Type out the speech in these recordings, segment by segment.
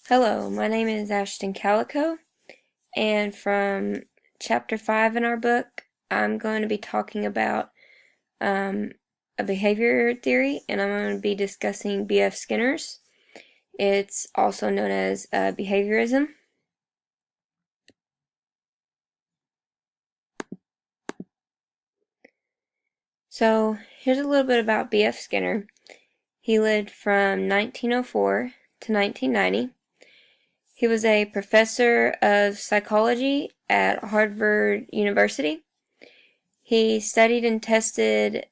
Hello, my name is Ashton Calico, and from chapter 5 in our book, I'm going to be talking about a behavior theory, and I'm going to be discussing B.F. Skinner's. It's also known as behaviorism. So, here's a little bit about B.F. Skinner. He lived from 1904 to 1990. He was a professor of psychology at Harvard University. He studied and tested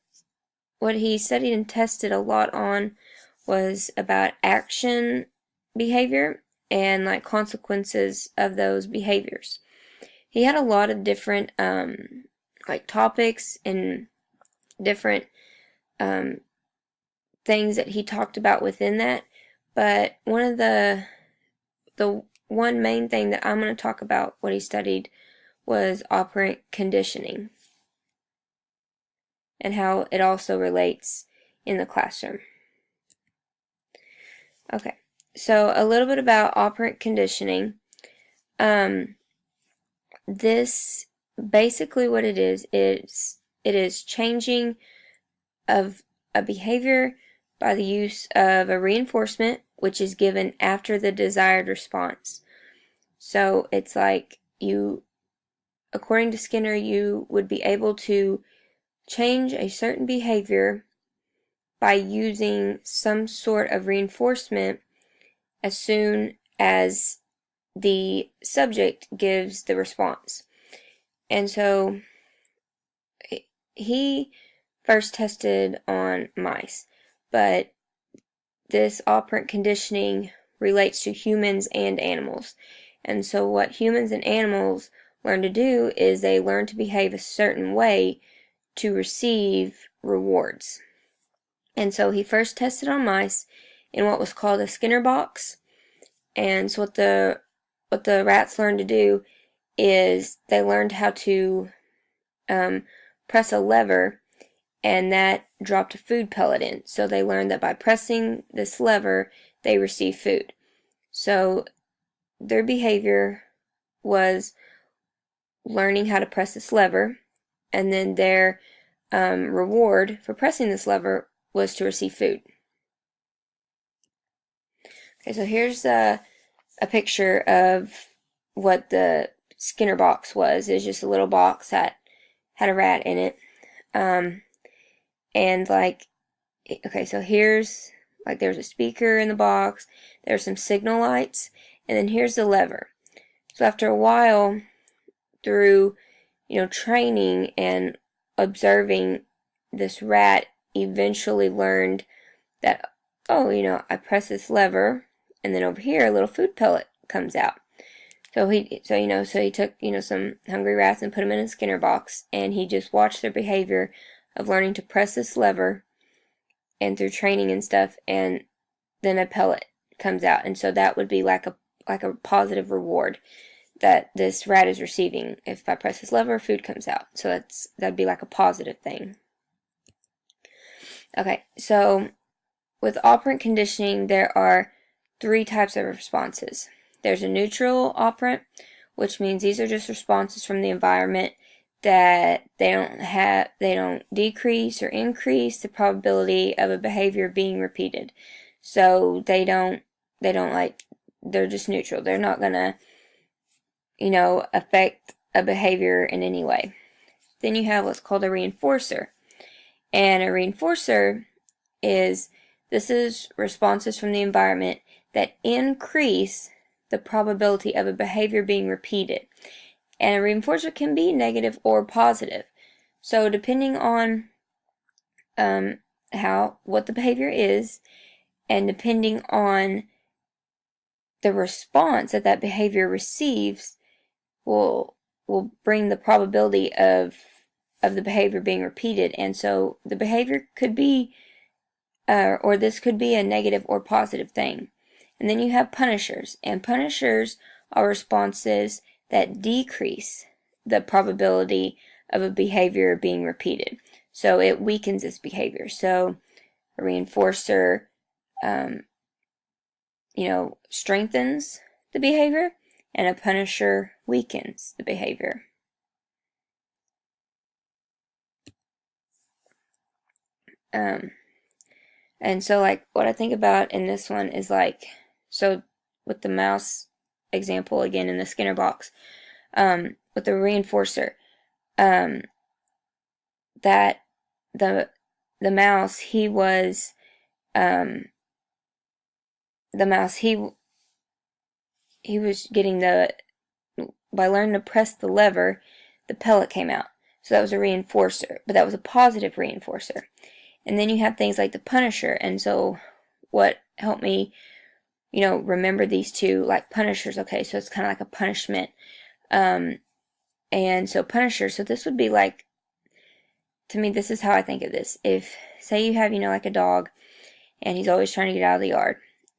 What he studied and tested a lot on was about action behavior and like consequences of those behaviors. He had a lot of different like topics and different things that he talked about within that, but one of the one main thing that I'm going to talk about what he studied was operant conditioning and how it also relates in the classroom. Okay, so a little bit about operant conditioning. This basically what it is changing of a behavior by the use of a reinforcement which is given after the desired response. So it's like according to Skinner, you would be able to change a certain behavior by using some sort of reinforcement as soon as the subject gives the response. And so he first tested on mice, but this operant conditioning relates to humans and animals. And so what humans and animals learn to do is they learn to behave a certain way to receive rewards. And so he first tested on mice in what was called a Skinner box. And so what the rats learned to do is they learned how to press a lever, and that dropped a food pellet in. So they learned that by pressing this lever, they receive food. So their behavior was learning how to press this lever, and then their reward for pressing this lever was to receive food. Okay, so here's a picture of what the Skinner box was. It's just a little box that had a rat in it. And like, okay, so here's, like, there's a speaker in the box, there's some signal lights, and then here's the lever. So after a while, through, training and observing, this rat eventually learned that, oh, I press this lever, and then over here a little food pellet comes out. So he took, some hungry rats and put them in a Skinner box, and he just watched their behavior of learning to press this lever, and through training and stuff, and then a pellet comes out, and so that would be like a positive reward that this rat is receiving. If I press this lever, food comes out. So that'd be like a positive thing. Okay, so with operant conditioning, there are 3 types of responses. There's a neutral operant, which means these are just responses from the environment that they don't decrease or increase the probability of a behavior being repeated. So they're just neutral. They're not gonna, affect a behavior in any way. Then you have what's called a reinforcer. And a reinforcer is responses from the environment that increase the probability of a behavior being repeated. And a reinforcer can be negative or positive. So depending on what the behavior is, and depending on the response that behavior receives, will bring the probability of the behavior being repeated. And so the behavior could be, or this could be a negative or positive thing. And then you have punishers, and punishers are responses that decrease the probability of a behavior being repeated. So it weakens this behavior. So a reinforcer strengthens the behavior, and a punisher weakens the behavior. And so like what I think about in this one is like, so with the mouse example again in the Skinner box, with the reinforcer, that the mouse he was he was getting by learning to press the lever, the pellet came out. So that was a reinforcer, but that was a positive reinforcer. And then you have things like the punisher, and so what helped me, remember these two, like punishers, okay, so it's kind of like a punishment. And so punisher, so this would be like, to me, this is how I think of this. If, say you have, like a dog, and he's always trying to get out of the yard,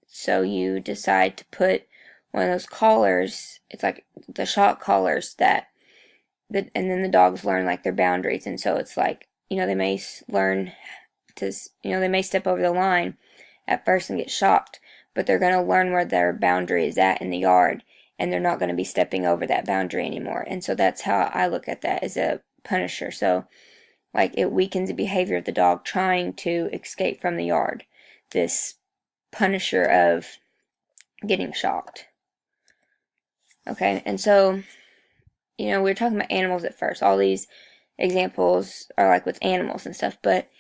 so you decide to put one of those collars, it's like the shock collars and then the dogs learn like their boundaries, and so it's like, they may learn to, they may step over the line at first and get shocked, but they're going to learn where their boundary is at in the yard, and they're not going to be stepping over that boundary anymore. And so that's how I look at that as a punisher. So like it weakens the behavior of the dog trying to escape from the yard, this punisher of getting shocked. Okay, and so, we were talking about animals at first. All these examples are like with animals and stuff, but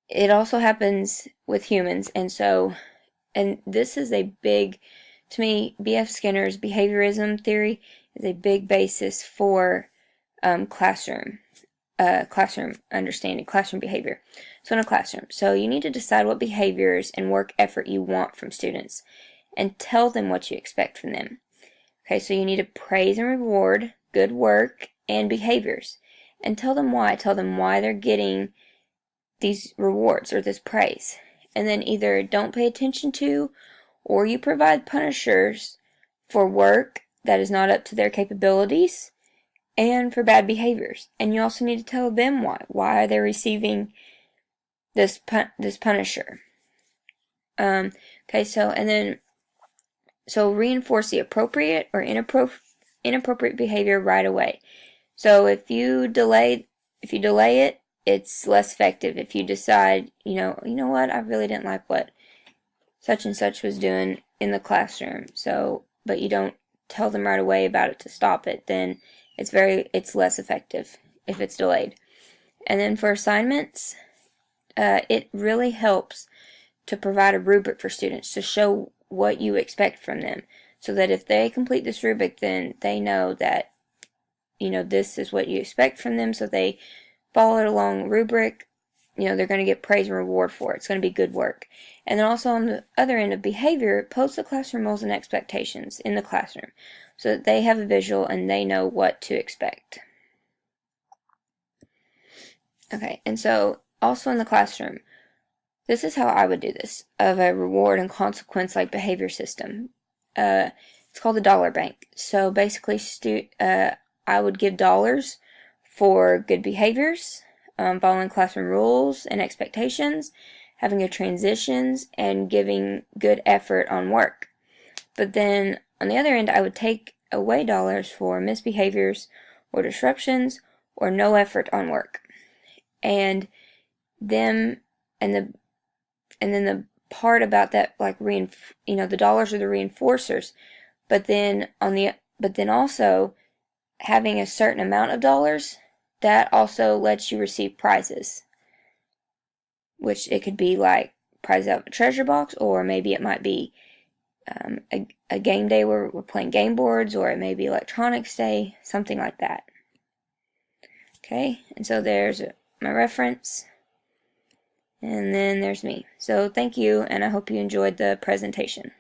it also happens with humans. And so, and this is a big, to me, B.F. Skinner's behaviorism theory is a big basis for classroom understanding, classroom behavior. So in a classroom, so you need to decide what behaviors and work effort you want from students and tell them what you expect from them. Okay, so you need to praise and reward good work and behaviors, and tell them why. Tell them why they're getting these rewards or this praise. And then either don't pay attention to, or you provide punishers for work that is not up to their capabilities and for bad behaviors. And you also need to tell them why. Why are they receiving this punisher? Okay, so reinforce the appropriate or inappropriate behavior right away. So if you delay it, it's less effective. If you decide, you know what, I really didn't like what such and such was doing in the classroom, but you don't tell them right away about it to stop it, then it's less effective if it's delayed. And then for assignments, it really helps to provide a rubric for students to show what you expect from them, so that if they complete this rubric, then they know that this is what you expect from them, so they follow it along rubric, they're going to get praise and reward for it. It's going to be good work. And then also on the other end of behavior, post the classroom roles and expectations in the classroom so that they have a visual and they know what to expect. Okay, and so also in the classroom, this is how I would do this, of a reward and consequence like behavior system. It's called the dollar bank. So basically, I would give dollars for good behaviors, following classroom rules and expectations, having good transitions, and giving good effort on work. But then on the other end, I would take away dollars for misbehaviors or disruptions or no effort on work. And then the part about that, like the dollars are the reinforcers, but then also having a certain amount of dollars, that also lets you receive prizes, which it could be like prizes out of a treasure box, or maybe it might be a game day where we're playing game boards, or it may be electronics day, something like that. Okay, and so there's my reference, and then there's me. So thank you, and I hope you enjoyed the presentation.